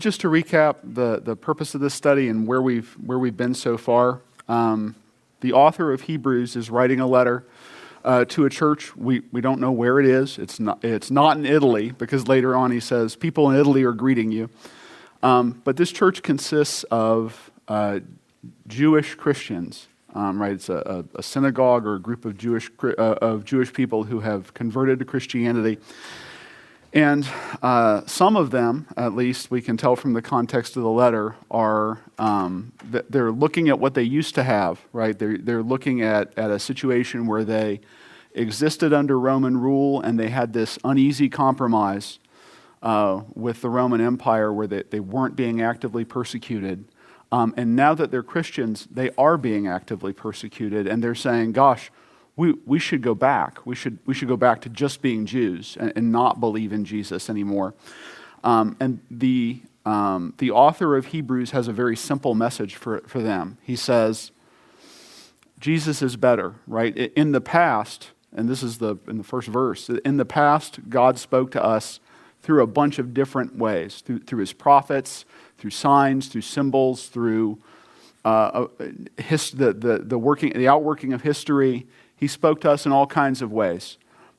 Just to recap the purpose of this study and where we've been so far, the author of Hebrews is writing a letter to a church. We don't know where it is. It's not in Italy, because later on he says people in Italy are greeting you. But this church consists of Jewish Christians, right? It's a synagogue or a group of Jewish people who have converted to Christianity. And some of them, at least we can tell from the context of the letter, are they're looking at what they used to have, right? They're looking at a situation where they existed under Roman rule and they had this uneasy compromise with the Roman Empire where they weren't being actively persecuted. And now that they're Christians, they are being actively persecuted, and they're saying, gosh, we should go back. We should go back to just being Jews and not believe in Jesus anymore. And the author of Hebrews has a very simple message for them. He says, Jesus is better, right? In the past, and this is in the first verse, in the past, God spoke to us through a bunch of different ways, through his prophets, through signs, through symbols, through the outworking of history. He spoke to us in all kinds of ways,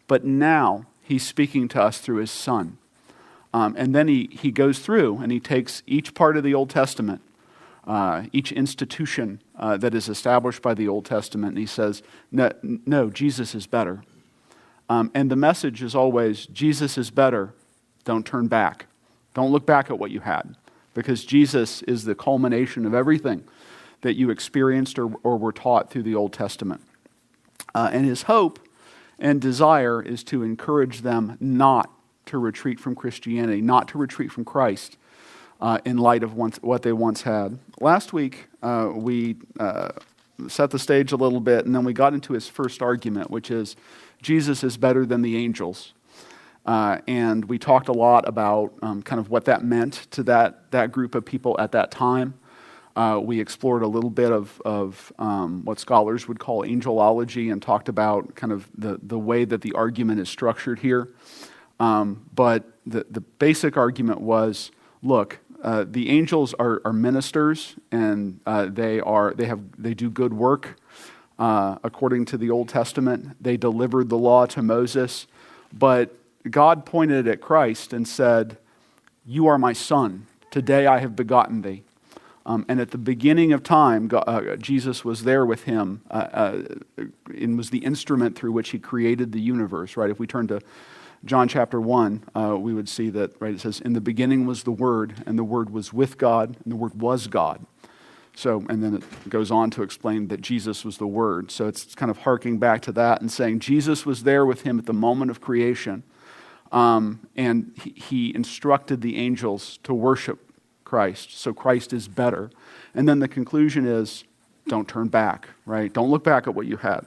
but now he's speaking to us through his Son. And then he goes through and he takes each part of the Old Testament, each institution that is established by the Old Testament, and he says, no, Jesus is better. And the message is always, Jesus is better. Don't turn back. Don't look back at what you had, because Jesus is the culmination of everything that you experienced or were taught through the Old Testament. And his hope and desire is to encourage them not to retreat from Christianity, not to retreat from Christ in light of what they once had. Last week, we set the stage a little bit, and then we got into his first argument, which is Jesus is better than the angels. And we talked a lot about kind of what that meant to that group of people at that time. We explored a little bit of what scholars would call angelology and talked about kind of the way that the argument is structured here. But the basic argument was, look, the angels are ministers, and they do good work according to the Old Testament. They delivered the law to Moses, but God pointed at Christ and said, "You are my son. Today I have begotten thee." And at the beginning of time, Jesus was there with him and was the instrument through which he created the universe, right? If we turn to John chapter 1, we would see that, right, it says, in the beginning was the Word, and the Word was with God, and the Word was God. So, and then it goes on to explain that Jesus was the Word. So it's kind of harking back to that and saying Jesus was there with him at the moment of creation, and he instructed the angels to worship Christ. So Christ is better. And then the conclusion is, don't turn back, right? Don't look back at what you had.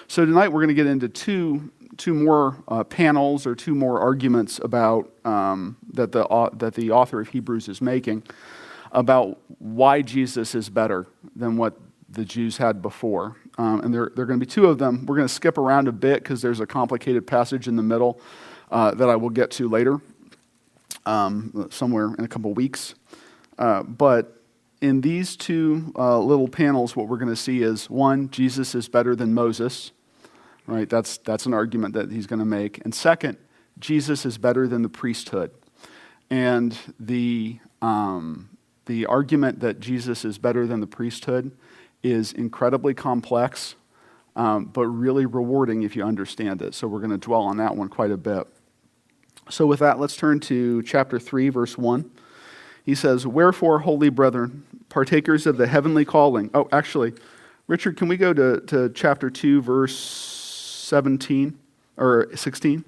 So tonight we're going to get into two more panels or two more arguments about that the author of Hebrews is making about why Jesus is better than what the Jews had before. And there are going to be two of them. We're going to skip around a bit because there's a complicated passage in the middle that I will get to later. Somewhere in a couple weeks. But in these two little panels, what we're going to see is, one, Jesus is better than Moses, right? That's an argument that he's going to make. And second, Jesus is better than the priesthood. And the argument that Jesus is better than the priesthood is incredibly complex, but really rewarding if you understand it. So we're going to dwell on that one quite a bit. So with that, let's turn to chapter 3, verse 1. He says, "Wherefore, holy brethren, partakers of the heavenly calling." Oh, actually, Richard, can we go to chapter 2, verse 17 or 16?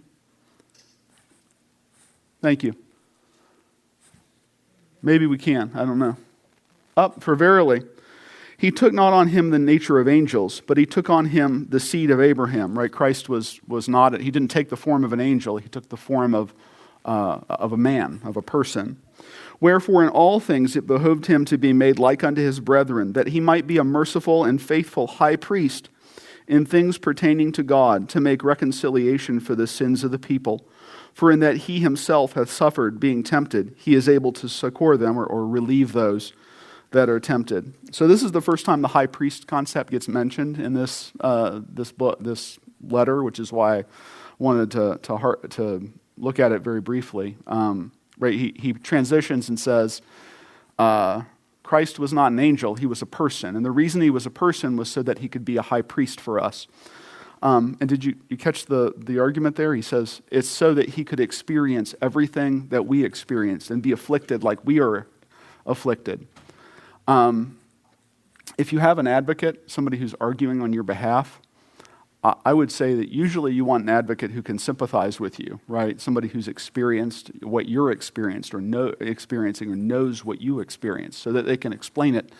Thank you. Maybe we can. I don't know. For verily, he took not on him the nature of angels, but he took on him the seed of Abraham, right? Christ was not, he didn't take the form of an angel, he took the form of a man, of a person. "Wherefore in all things it behoved him to be made like unto his brethren, that he might be a merciful and faithful high priest in things pertaining to God, to make reconciliation for the sins of the people. For in that he himself hath suffered being tempted, he is able to succor them or relieve those that are tempted. So this is the first time the high priest concept gets mentioned in this letter, which is why I wanted to look at it very briefly. Right? He transitions and says, Christ was not an angel, he was a person. And the reason he was a person was so that he could be a high priest for us. And did you catch the argument there? He says, it's so that he could experience everything that we experienced and be afflicted like we are afflicted. If you have an advocate, somebody who's arguing on your behalf, I would say that usually you want an advocate who can sympathize with you, right? Somebody who's experienced what you're experiencing or knows what you experienced so that they can explain it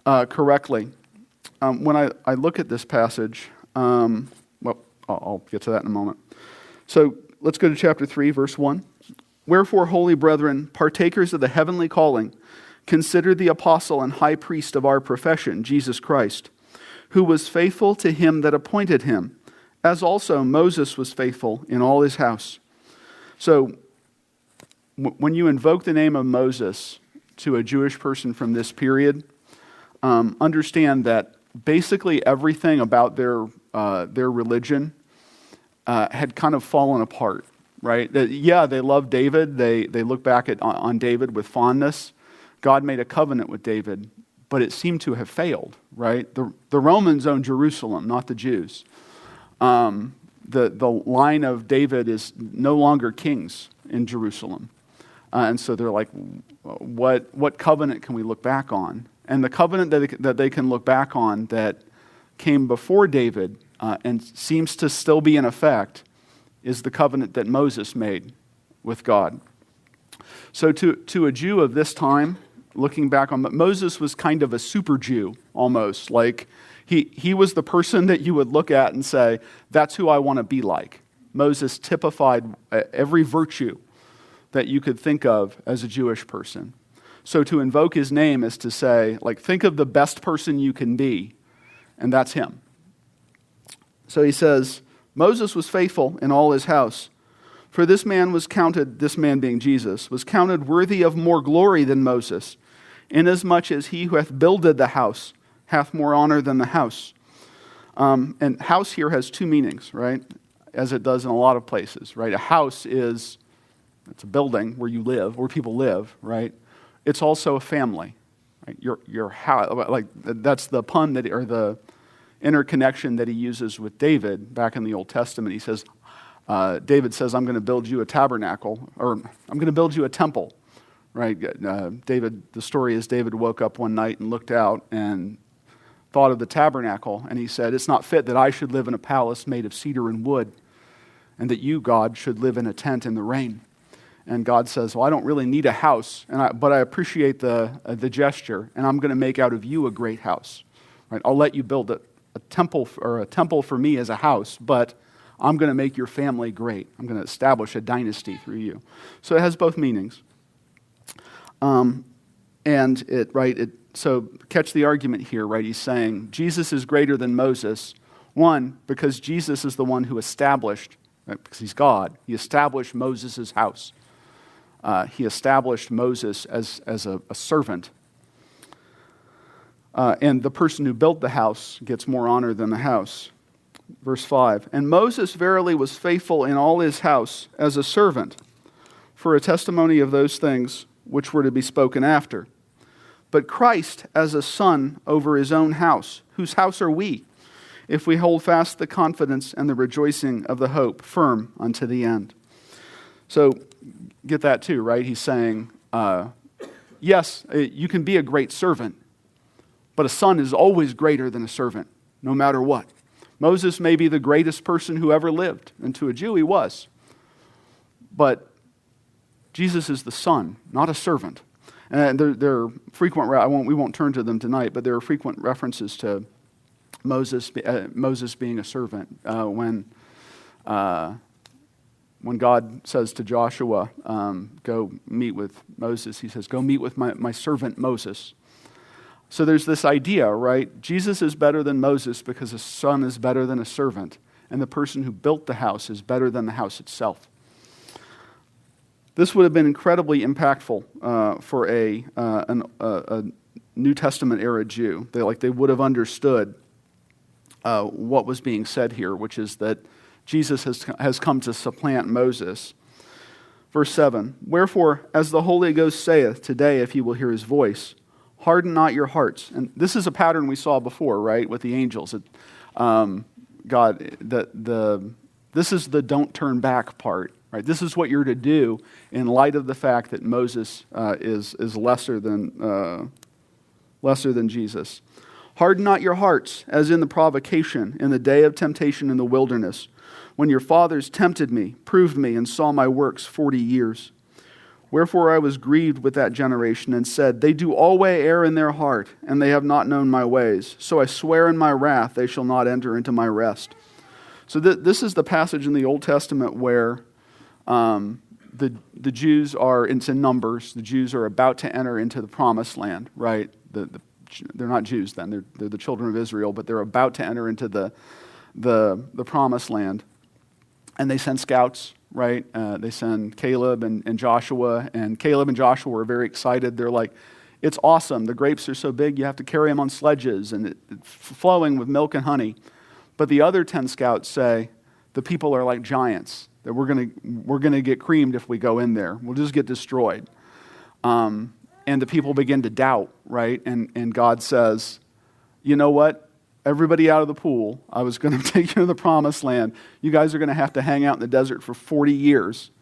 correctly. When I look at this passage, I'll get to that in a moment. So let's go to chapter 3, verse 1. Wherefore, holy brethren, partakers of the heavenly calling, consider the apostle and high priest of our profession, Jesus Christ, who was faithful to him that appointed him, as also Moses was faithful in all his house. So, when you invoke the name of Moses to a Jewish person from this period, understand that basically everything about their religion had kind of fallen apart, right? Yeah, they loved David. They look back on David with fondness. God made a covenant with David, but it seemed to have failed, right? The Romans owned Jerusalem, not the Jews. The line of David is no longer kings in Jerusalem. And so they're like, what covenant can we look back on? And the covenant that they can look back on that came before David and seems to still be in effect is the covenant that Moses made with God. So to a Jew of this time, looking back on Moses was kind of a super Jew almost. Like he was the person that you would look at and say, that's who I want to be like. Moses typified every virtue that you could think of as a Jewish person. So to invoke his name is to say, like, think of the best person you can be, and that's him. So he says, Moses was faithful in all his house. For this man being Jesus, was counted worthy of more glory than Moses, inasmuch as he who hath builded the house hath more honor than the house. And house here has two meanings, right? As it does in a lot of places, right? A house it's a building where you live, where people live, right? It's also a family, right? Your house, like that's the pun or the interconnection that he uses with David back in the Old Testament. He says, David says, I'm going to build you a tabernacle, or I'm going to build you a temple, right? The story is David woke up one night and looked out and thought of the tabernacle, and he said, it's not fit that I should live in a palace made of cedar and wood, and that you, God, should live in a tent in the rain. And God says, well, I don't really need a house, but I appreciate the gesture, and I'm going to make out of you a great house. Right? I'll let you build a temple for me as a house, but I'm going to make your family great. I'm going to establish a dynasty through you. So it has both meanings. So catch the argument here, right? He's saying Jesus is greater than Moses. One, because Jesus is the one who established, right, because he's God, he established Moses' house. He established Moses as a servant. And the person who built the house gets more honor than the house. Verse 5, and Moses verily was faithful in all his house as a servant for a testimony of those things which were to be spoken after. But Christ as a son over his own house, whose house are we, if we hold fast the confidence and the rejoicing of the hope firm unto the end. So get that too, right? He's saying, yes, you can be a great servant, but a son is always greater than a servant, no matter what. Moses may be the greatest person who ever lived, and to a Jew he was. But Jesus is the son, not a servant. And there are frequent, we won't turn to them tonight, but there are frequent references to Moses being a servant. When God says to Joshua, go meet with Moses, he says, go meet with my servant Moses. So there's this idea, right? Jesus is better than Moses because a son is better than a servant, and the person who built the house is better than the house itself. This would have been incredibly impactful for a New Testament era Jew. They would have understood what was being said here, which is that Jesus has come to supplant Moses. Verse 7, "Wherefore, as the Holy Ghost saith, today, if ye will hear his voice, harden not your hearts." And this is a pattern we saw before, right, with the angels. This is the don't turn back part, right? This is what you're to do in light of the fact that Moses is lesser than Jesus. "Harden not your hearts, as in the provocation, in the day of temptation in the wilderness, when your fathers tempted me, proved me, and saw my works 40 years. Wherefore I was grieved with that generation, and said, They do always err in their heart, and they have not known my ways. So I swear in my wrath, they shall not enter into my rest." So this is the passage in the Old Testament where the Jews are, it's in Numbers, the Jews are about to enter into the promised land, right? They're not Jews then, they're the children of Israel, but they're about to enter into the promised land. And they send scouts, right? They send Caleb and Joshua, and Caleb and Joshua are very excited. They're like, it's awesome. The grapes are so big, you have to carry them on sledges, and it's flowing with milk and honey. But the other 10 scouts say, the people are like giants, that we're gonna get creamed if we go in there. We'll just get destroyed. And the people begin to doubt, right? And God says, you know what? Everybody out of the pool. I was going to take you to the promised land. You guys are going to have to hang out in the desert for 40 years.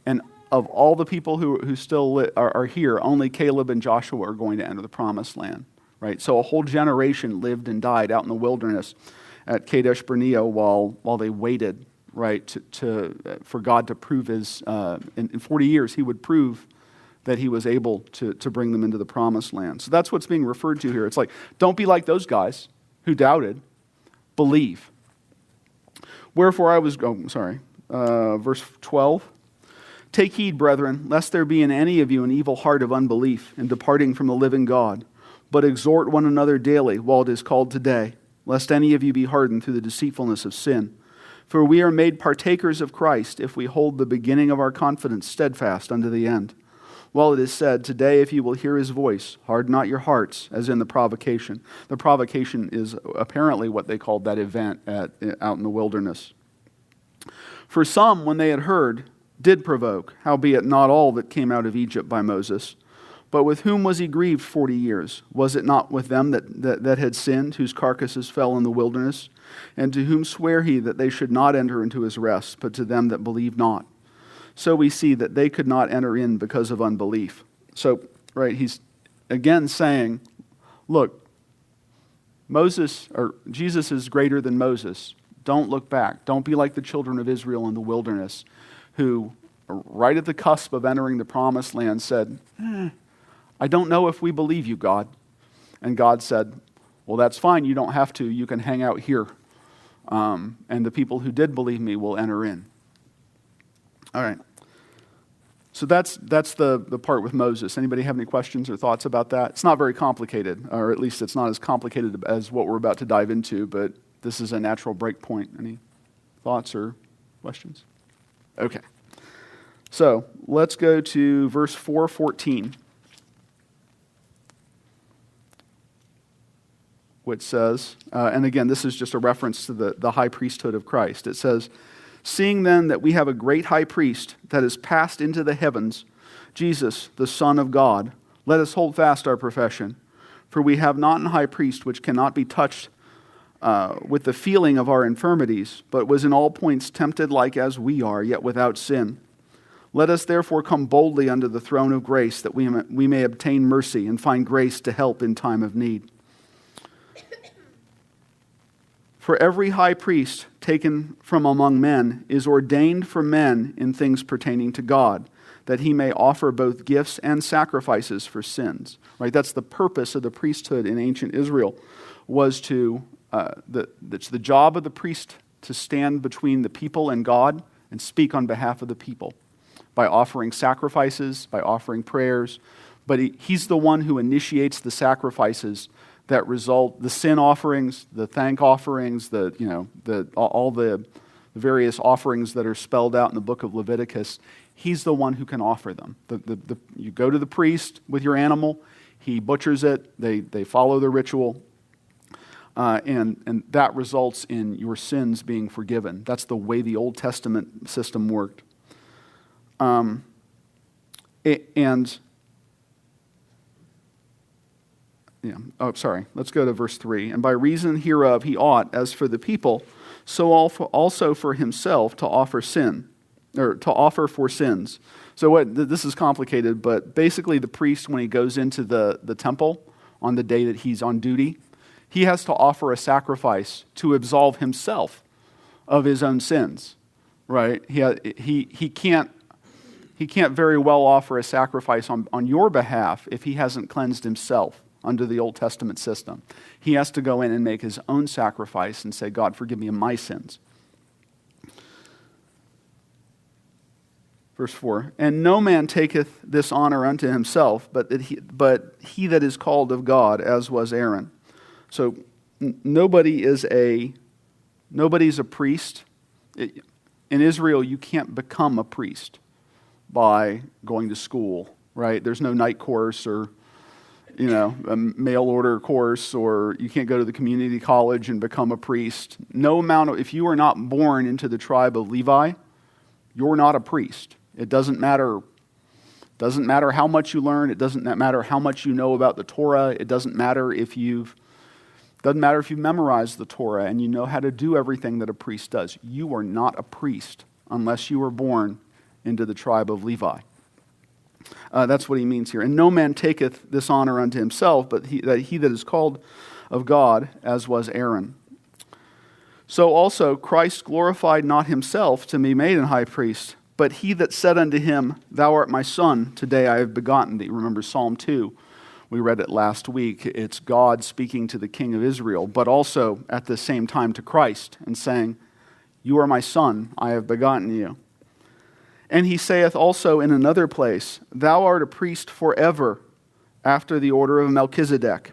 And of all the people who still are here, only Caleb and Joshua are going to enter the promised land, right? So a whole generation lived and died out in the wilderness at Kadesh Barnea while they waited, right, for God to prove his, in 40 years, he would prove that he was able to bring them into the promised land. So that's what's being referred to here. It's like, don't be like those guys who doubted, believe. Wherefore I was, verse 12. "Take heed, brethren, lest there be in any of you an evil heart of unbelief in departing from the living God, but exhort one another daily while it is called today, lest any of you be hardened through the deceitfulness of sin. For we are made partakers of Christ if we hold the beginning of our confidence steadfast unto the end. Well, it is said, today, if you will hear his voice, harden not your hearts, as in the provocation." The provocation is apparently what they called that event out in the wilderness. "For some, when they had heard, did provoke, howbeit not all that came out of Egypt by Moses. But with whom was he grieved 40 years? Was it not with them that had sinned, whose carcasses fell in the wilderness? And to whom sware he that they should not enter into his rest, but to them that believed not? So we see that they could not enter in because of unbelief." So, right, he's again saying, look, Jesus is greater than Moses. Don't look back. Don't be like the children of Israel in the wilderness, who, right at the cusp of entering the promised land, said, I don't know if we believe you, God. And God said, well, that's fine. You don't have to. You can hang out here. And the people who did believe me will enter in. All right. So that's the part with Moses. Anybody have any questions or thoughts about that? It's not very complicated, or at least it's not as complicated as what we're about to dive into, but this is a natural break point. Any thoughts or questions? Okay. So let's go to verse 4:14, which says, and again, this is just a reference to the high priesthood of Christ. It says, "Seeing then that we have a great high priest that is passed into the heavens, Jesus, the Son of God, let us hold fast our profession. For we have not an high priest which cannot be touched with the feeling of our infirmities, but was in all points tempted like as we are, yet without sin. Let us therefore come boldly unto the throne of grace, that we may obtain mercy and find grace to help in time of need. For every high priest taken from among men is ordained for men in things pertaining to God, that he may offer both gifts and sacrifices for sins." Right? That's the purpose of the priesthood in ancient Israel, was it's the job of the priest to stand between the people and God and speak on behalf of the people by offering sacrifices, by offering prayers. But he's the one who initiates the sacrifices that result, the sin offerings, the thank offerings, all the various offerings that are spelled out in the book of Leviticus. he's the one who can offer them. You go to the priest with your animal, he butchers it, they follow the ritual, and that results in your sins being forgiven. That's the way the Old Testament system worked. Let's go to verse 3. And by reason hereof he ought, as for the people, so also for himself to offer for sins. So this is complicated, but basically the priest, when he goes into the temple on the day that he's on duty, he has to offer a sacrifice to absolve himself of his own sins, right? He can't very well offer a sacrifice on your behalf if he hasn't cleansed himself under the Old Testament system. He has to go in and make his own sacrifice and say, God, forgive me of my sins. Verse 4, and no man taketh this honor unto himself, but he that is called of God, as was Aaron. So nobody's a priest. In Israel, you can't become a priest by going to school, right? There's no night course or, a mail order course, or you can't go to the community college and become a priest. If you are not born into the tribe of Levi, you're not a priest. It doesn't matter how much you learn. It doesn't matter how much you know about the Torah. It doesn't matter if you've memorized the Torah and you know how to do everything that a priest does. You are not a priest unless you were born into the tribe of Levi. That's what he means here. And no man taketh this honor unto himself, but he that is called of God, as was Aaron. So also Christ glorified not himself to be made an high priest, but he that said unto him, Thou art my son, today I have begotten thee. Remember Psalm 2. We read it last week. It's God speaking to the king of Israel, but also at the same time to Christ and saying, You are my son, I have begotten you. And he saith also in another place, Thou art a priest forever, after the order of Melchizedek,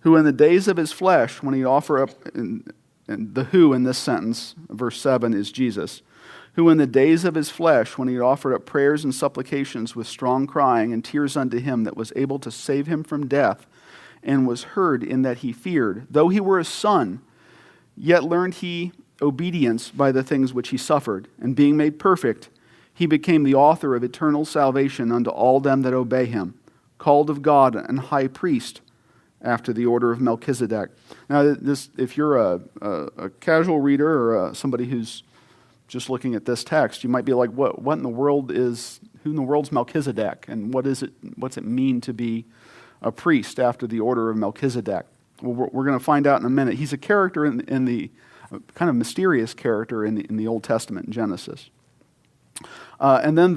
who in the days of his flesh, when he offer up, and the who in this sentence, verse 7, is Jesus, who in the days of his flesh, when he had offered up prayers and supplications with strong crying and tears unto him that was able to save him from death, and was heard in that he feared, though he were a son, yet learned he obedience by the things which he suffered, and being made perfect, he became the author of eternal salvation unto all them that obey him, called of God and high priest after the order of Melchizedek. Now, if you're a casual reader or somebody who's just looking at this text, you might be like, who in the world's Melchizedek? And what's it mean to be a priest after the order of Melchizedek? Well, we're going to find out in a minute. He's a character in the kind of mysterious character in the Old Testament in Genesis. And then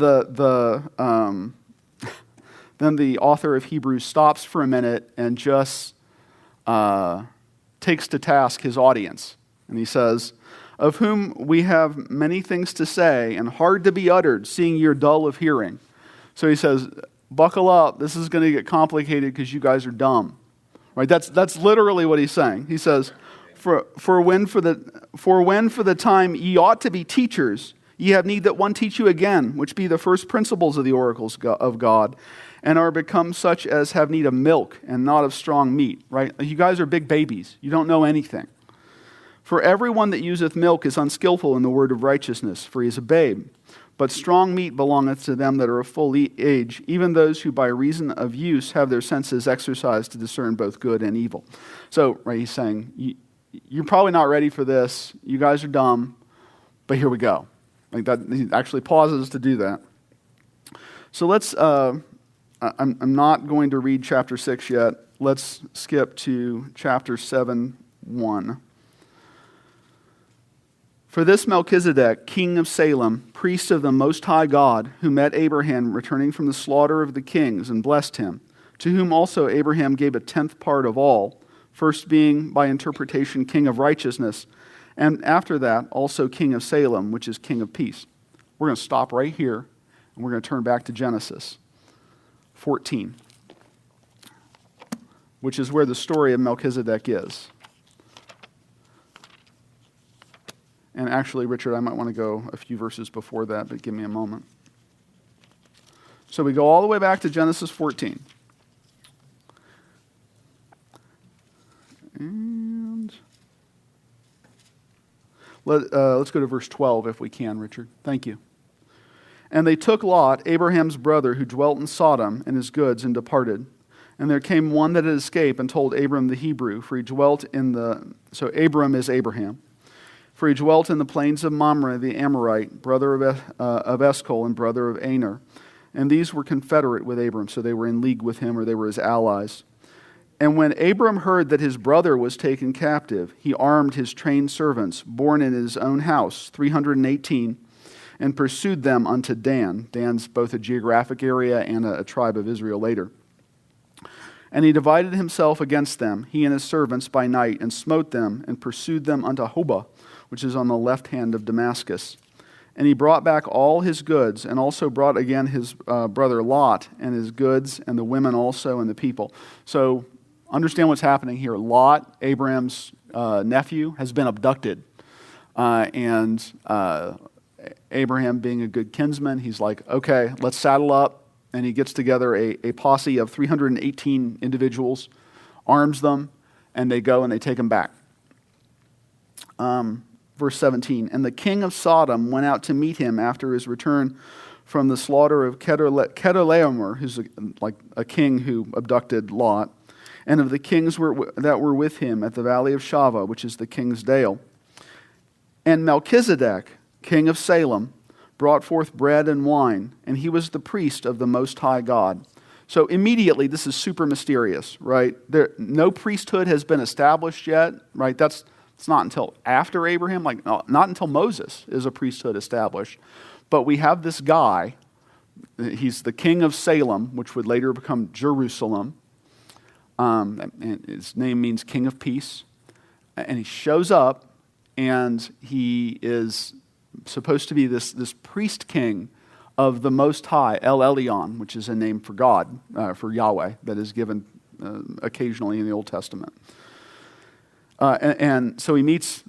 then the author of Hebrews stops for a minute and just takes to task his audience. And he says, Of whom we have many things to say and hard to be uttered, seeing you're dull of hearing. So he says, buckle up, this is going to get complicated because you guys are dumb. Right? That's literally what he's saying. He says, For when for the time ye ought to be teachers, ye have need that one teach you again, which be the first principles of the oracles of God, and are become such as have need of milk and not of strong meat. Right? You guys are big babies. You don't know anything. For everyone that useth milk is unskillful in the word of righteousness, for he is a babe. But strong meat belongeth to them that are of full age, even those who by reason of use have their senses exercised to discern both good and evil. So, right, he's saying, you're probably not ready for this. You guys are dumb, but here we go. Like that, he actually pauses to do that. So let's, I'm not going to read chapter 6 yet. Let's skip to chapter 7:1. For this Melchizedek, king of Salem, priest of the Most High God, who met Abraham returning from the slaughter of the kings and blessed him, to whom also Abraham gave a tenth part of all, first being by interpretation king of righteousness, and after that also king of Salem, which is king of peace. We're going to stop right here, and we're going to turn back to Genesis 14, which is where the story of Melchizedek is. And actually, Richard, I might want to go a few verses before that, but give me a moment. So we go all the way back to Genesis 14. And let's go to verse 12 if we can, Richard. Thank you. And they took Lot, Abraham's brother, who dwelt in Sodom, and his goods, and departed. And there came one that had escaped and told Abram the Hebrew, for he dwelt in the... So Abram is Abraham. For he dwelt in the plains of Mamre the Amorite, brother of Eshcol and brother of Aner. And these were confederate with Abram, so they were in league with him, or they were his allies. And when Abram heard that his brother was taken captive, he armed his trained servants, born in his own house, 318, and pursued them unto Dan. Dan's both a geographic area and a tribe of Israel later. And he divided himself against them, he and his servants, by night, and smote them, and pursued them unto Hobah, which is on the left hand of Damascus. And he brought back all his goods, and also brought again his brother Lot, and his goods, and the women also, and the people. So understand what's happening here. Lot, Abraham's nephew, has been abducted. And Abraham, being a good kinsman, he's like, okay, let's saddle up. And he gets together a posse of 318 individuals, arms them, and they go and they take them back. Verse 17, and the king of Sodom went out to meet him after his return from the slaughter of Chedorlaomer, who's like a king who abducted Lot, and of the kings that were with him at the valley of Shaveh, which is the king's dale. And Melchizedek, king of Salem, brought forth bread and wine, and he was the priest of the Most High God. So immediately, this is super mysterious, right? No priesthood has been established yet, right? It's not until after Abraham, like not until Moses is a priesthood established. But we have this guy, he's the king of Salem, which would later become Jerusalem. And his name means king of peace. And he shows up, and he is supposed to be this priest king of the Most High, El Elyon, which is a name for God, for Yahweh, that is given occasionally in the Old Testament. And so he meets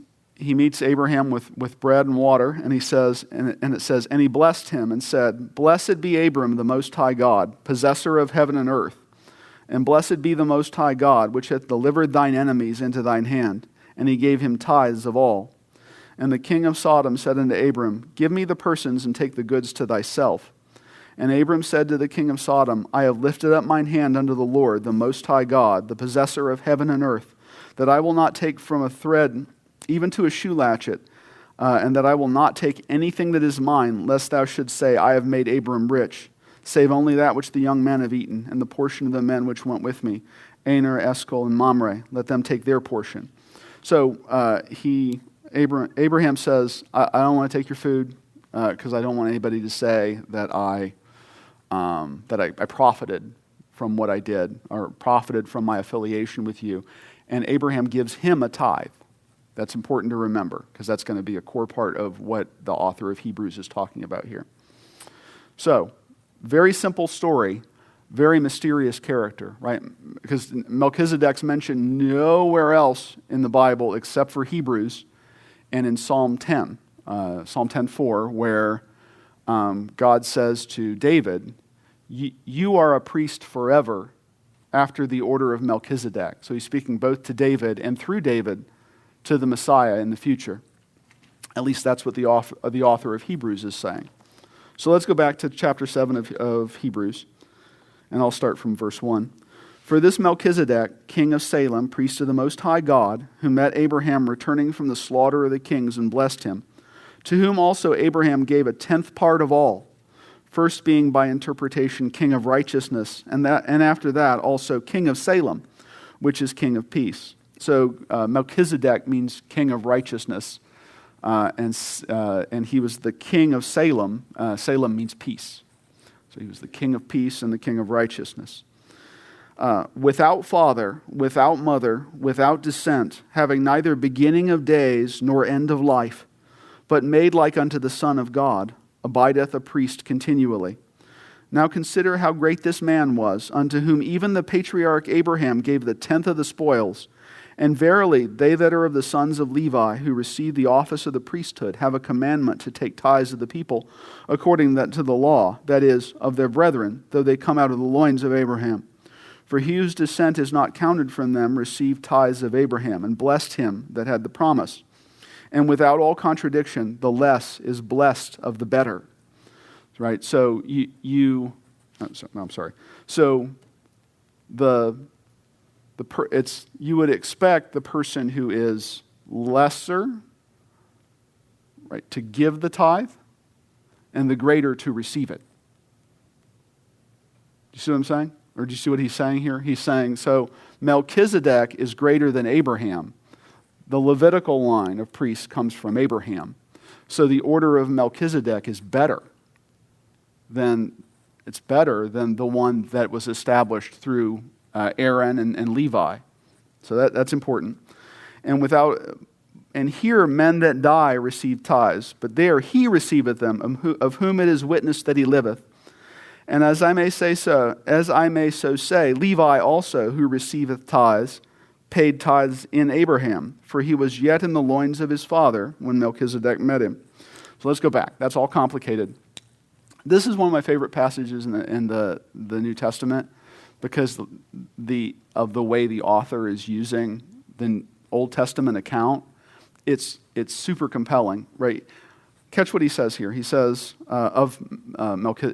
Abraham with bread and water, and he says, and it says, and he blessed him and said, blessed be Abram, the Most High God, possessor of heaven and earth, and blessed be the Most High God, which hath delivered thine enemies into thine hand. And he gave him tithes of all. And the king of Sodom said unto Abram, give me the persons and take the goods to thyself. And Abram said to the king of Sodom, I have lifted up mine hand unto the Lord, the Most High God, the possessor of heaven and earth, that I will not take from a thread even to a shoe latchet, and that I will not take anything that is mine, lest thou shouldst say, I have made Abram rich, save only that which the young men have eaten, and the portion of the men which went with me, Aner, Eshcol, and Mamre, let them take their portion. So Abraham says, I don't want to take your food because I don't want anybody to say that I profited from what I did or profited from my affiliation with you. And Abraham gives him a tithe. That's important to remember because that's going to be a core part of what the author of Hebrews is talking about here. So, very simple story, very mysterious character, right? Because Melchizedek's mentioned nowhere else in the Bible except for Hebrews and in Psalm 10, Psalm 10:4, where God says to David, you are a priest forever after the order of Melchizedek. So he's speaking both to David and through David to the Messiah in the future. At least that's what the author of Hebrews is saying. So let's go back to chapter 7 of Hebrews, and I'll start from verse 1. For this Melchizedek, king of Salem, priest of the Most High God, who met Abraham returning from the slaughter of the kings and blessed him, to whom also Abraham gave a 10th part of all, first being by interpretation king of righteousness, and after that also king of Salem, which is king of peace. So Melchizedek means king of righteousness, and he was the king of Salem. Salem means peace. So he was the king of peace and the king of righteousness. Without father, without mother, without descent, having neither beginning of days nor end of life, but made like unto the Son of God, abideth a priest continually. Now consider how great this man was, unto whom even the patriarch Abraham gave the 10th of the spoils, And verily, they that are of the sons of Levi, who receive the office of the priesthood, have a commandment to take tithes of the people, according to the law, that is, of their brethren, though they come out of the loins of Abraham. For he whose descent is not counted from them received tithes of Abraham, and blessed him that had the promise. And without all contradiction, the less is blessed of the better. Right? So you you would expect the person who is lesser, right, to give the tithe, and the greater to receive it. Do you see what I'm saying? Or do you see what he's saying here? He's saying, so Melchizedek is greater than Abraham. The Levitical line of priests comes from Abraham. So the order of Melchizedek is better than the one that was established through Aaron and Levi. So that's important. And here men that die receive tithes, but there he receiveth them, of whom it is witnessed that he liveth. And as I may so say, Levi also, who receiveth tithes, paid tithes in Abraham, for he was yet in the loins of his father when Melchizedek met him. So let's go back. That's all complicated. This is one of my favorite passages in the New Testament because of the way the author is using the Old Testament account. It's super compelling, right? Catch what he says here. He says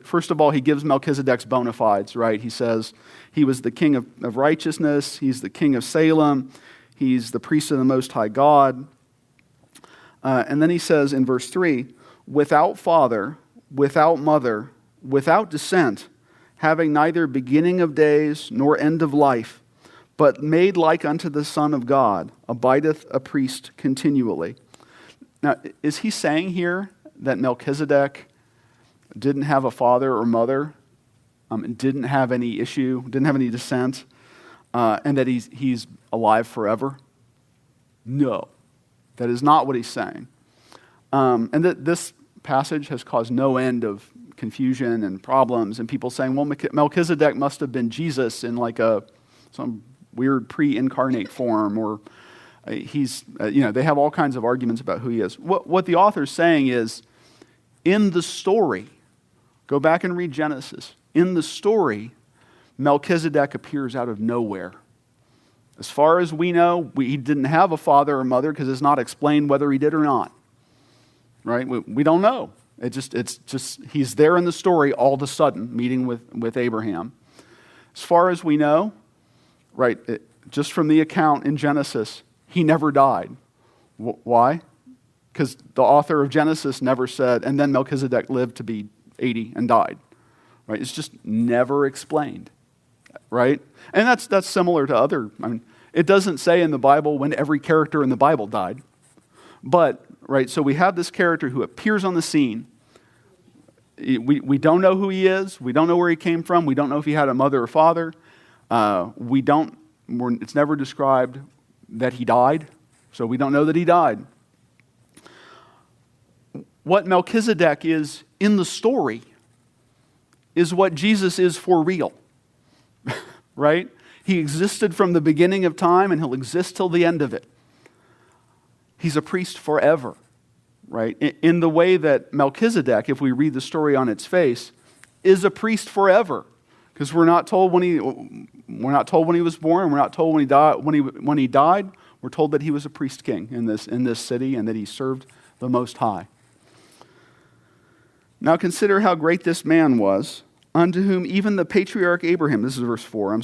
first of all, he gives Melchizedek's bona fides, right? He says he was the king of righteousness. He's the king of Salem. He's the priest of the Most High God. And then he says in verse 3, without father, without mother, without descent, having neither beginning of days nor end of life, but made like unto the Son of God, abideth a priest continually. Now, is he saying here that Melchizedek didn't have a father or mother, didn't have any issue, didn't have any descent, and that he's alive forever? No, that is not what he's saying. And that this passage has caused no end of confusion and problems, and people saying, well, Melchizedek must have been Jesus in like some weird pre-incarnate form, or they have all kinds of arguments about who he is. What the author's saying is, in the story, go back and read Genesis. In the story, Melchizedek appears out of nowhere. As far as we know, he didn't have a father or mother because it's not explained whether he did or not. Right? We don't know. It's just he's there in the story all of a sudden, meeting with Abraham. As far as we know, right, just from the account in Genesis, he never died. Why? Because the author of Genesis never said, and then Melchizedek lived to be 80 and died. Right? It's just never explained. Right? And that's similar to other, it doesn't say in the Bible when every character in the Bible died. But, right, so we have this character who appears on the scene. We don't know who he is. We don't know where he came from. We don't know if he had a mother or father. It's never described that he died, so we don't know that he died. What Melchizedek is in the story is what Jesus is for real, right? He existed from the beginning of time, and he'll exist till the end of it. He's a priest forever, right? In the way that Melchizedek, if we read the story on its face, is a priest forever, because we're not told when he was born, we're not told when he died. When he died, we're told that he was a priest king in this city, and that he served the Most High. Now consider how great this man was, unto whom even the patriarch Abraham, this is verse 4,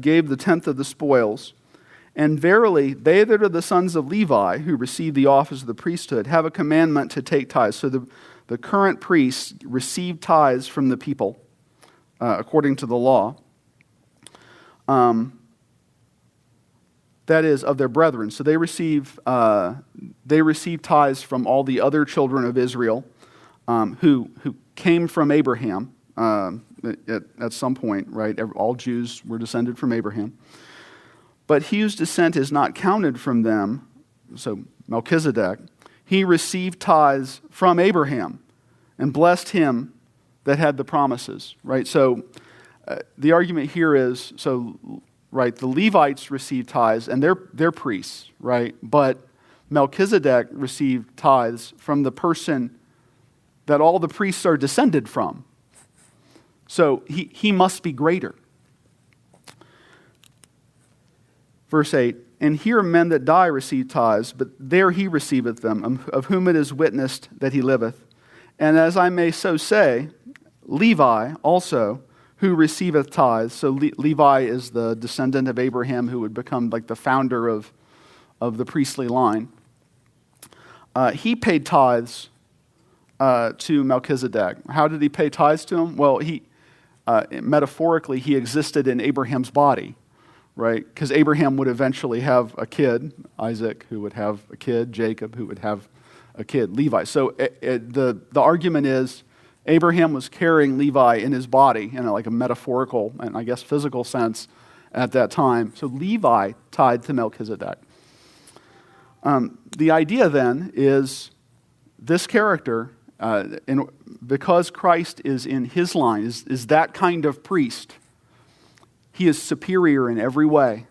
gave the tenth of the spoils. And verily, they that are the sons of Levi, who receive the office of the priesthood, have a commandment to take tithes. So the current priests receive tithes from the people, according to the law. That is, of their brethren. So they receive tithes from all the other children of Israel, who came from Abraham at some point, right? All Jews were descended from Abraham. But he whose descent is not counted from them, so Melchizedek, he received tithes from Abraham and blessed him that had the promises, right? So the argument here is, so right? The Levites received tithes, and they're priests, right? But Melchizedek received tithes from the person that all the priests are descended from. So he must be greater. Verse 8, and here men that die receive tithes, but there he receiveth them, of whom it is witnessed that he liveth. And as I may so say, Levi also, who receiveth tithes, so Levi is the descendant of Abraham who would become like the founder of the priestly line. He paid tithes to Melchizedek. How did he pay tithes to him? Well, metaphorically, he existed in Abraham's body, right? Because Abraham would eventually have a kid, Isaac, who would have a kid, Jacob, who would have a kid, Levi. So the argument is Abraham was carrying Levi in his body in like a metaphorical and I guess physical sense at that time. So Levi tied to Melchizedek. The idea then is this character, because Christ is in his line, is that kind of priest. He is superior in every way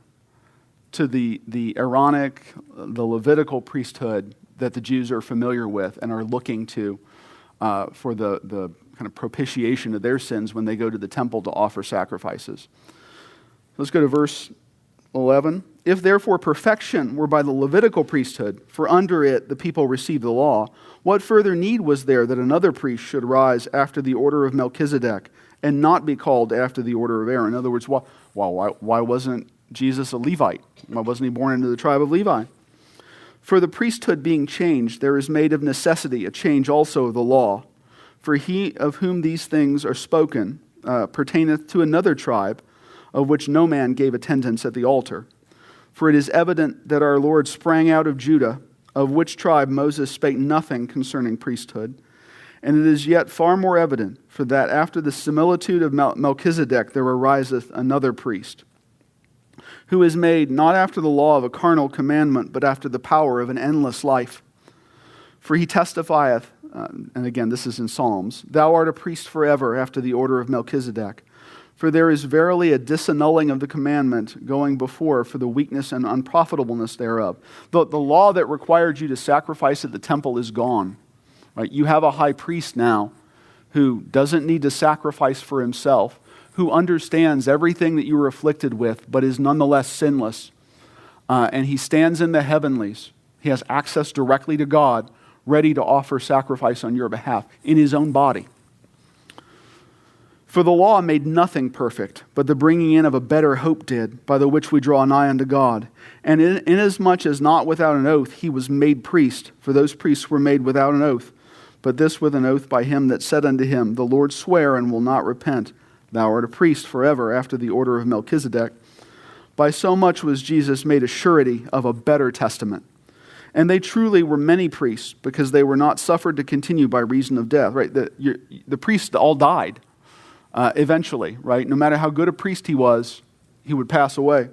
to the Aaronic, the Levitical priesthood that the Jews are familiar with and are looking to for the kind of propitiation of their sins when they go to the temple to offer sacrifices. Let's go to verse 11. If therefore perfection were by the Levitical priesthood, for under it the people received the law, what further need was there that another priest should rise after the order of Melchizedek and not be called after the order of Aaron? In other words, why wasn't Jesus a Levite? Why wasn't he born into the tribe of Levi? For the priesthood being changed, there is made of necessity a change also of the law. For he of whom these things are spoken pertaineth to another tribe, of which no man gave attendance at the altar. For it is evident that our Lord sprang out of Judah, of which tribe Moses spake nothing concerning priesthood. And it is yet far more evident, for that after the similitude of Melchizedek there ariseth another priest, who is made not after the law of a carnal commandment, but after the power of an endless life. For he testifieth, and again this is in Psalms, Thou art a priest forever after the order of Melchizedek. For there is verily a disannulling of the commandment going before for the weakness and unprofitableness thereof. The law that required you to sacrifice at the temple is gone. Right? You have a high priest now who doesn't need to sacrifice for himself, who understands everything that you were afflicted with, but is nonetheless sinless. And he stands in the heavenlies. He has access directly to God, ready to offer sacrifice on your behalf in his own body. For the law made nothing perfect, but the bringing in of a better hope did, by the which we draw nigh unto God. And inasmuch as not without an oath he was made priest, for those priests were made without an oath, but this with an oath by him that said unto him, The Lord sware and will not repent, Thou art a priest forever after the order of Melchizedek. By so much was Jesus made a surety of a better testament. And they truly were many priests, because they were not suffered to continue by reason of death. Right? The priests all died. Eventually, right? No matter how good a priest he would pass away.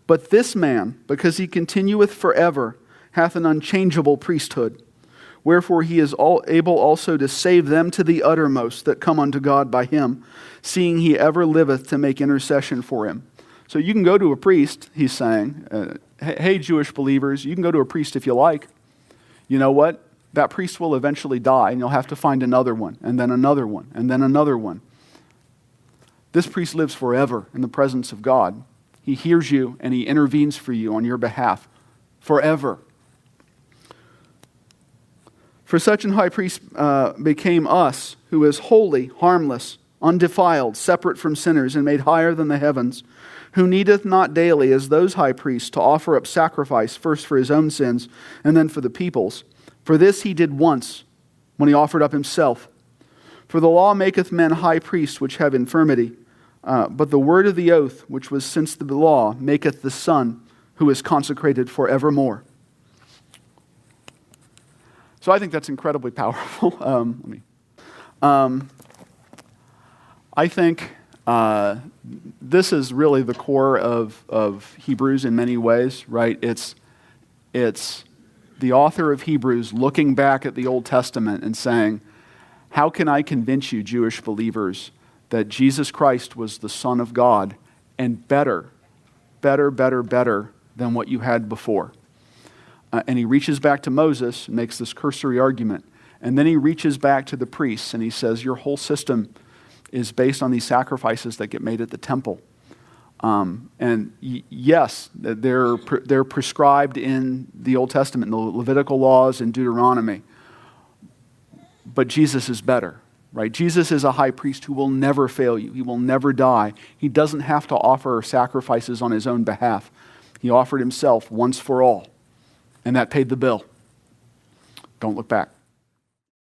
But this man, because he continueth forever, hath an unchangeable priesthood. Wherefore he is able also to save them to the uttermost that come unto God by him, seeing he ever liveth to make intercession for him. So you can go to a priest, he's saying, hey Jewish believers, you can go to a priest if you like. You know what? That priest will eventually die, and you'll have to find another one, and then another one, and then another one. This priest lives forever in the presence of God. He hears you and he intervenes for you on your behalf forever. For such an high priest became us, who is holy, harmless, undefiled, separate from sinners, and made higher than the heavens, who needeth not daily, as those high priests, to offer up sacrifice, first for his own sins, and then for the people's. For this he did once, when he offered up himself. For the law maketh men high priests which have infirmity, but the word of the oath, which was since the law, maketh the Son, who is consecrated forevermore. So I think that's incredibly powerful. I think this is really the core of Hebrews in many ways, right? It's the author of Hebrews looking back at the Old Testament and saying, how can I convince you, Jewish believers, that Jesus Christ was the Son of God and better better, better, better than what you had before. And he reaches back to Moses and makes this cursory argument. And then he reaches back to the priests and he says, your whole system is based on these sacrifices that get made at the temple. Yes, they're prescribed in the Old Testament, in the Levitical laws and Deuteronomy. But Jesus is better, right? Jesus is a high priest who will never fail you. He will never die. He doesn't have to offer sacrifices on his own behalf. He offered himself once for all, and that paid the bill. Don't look back.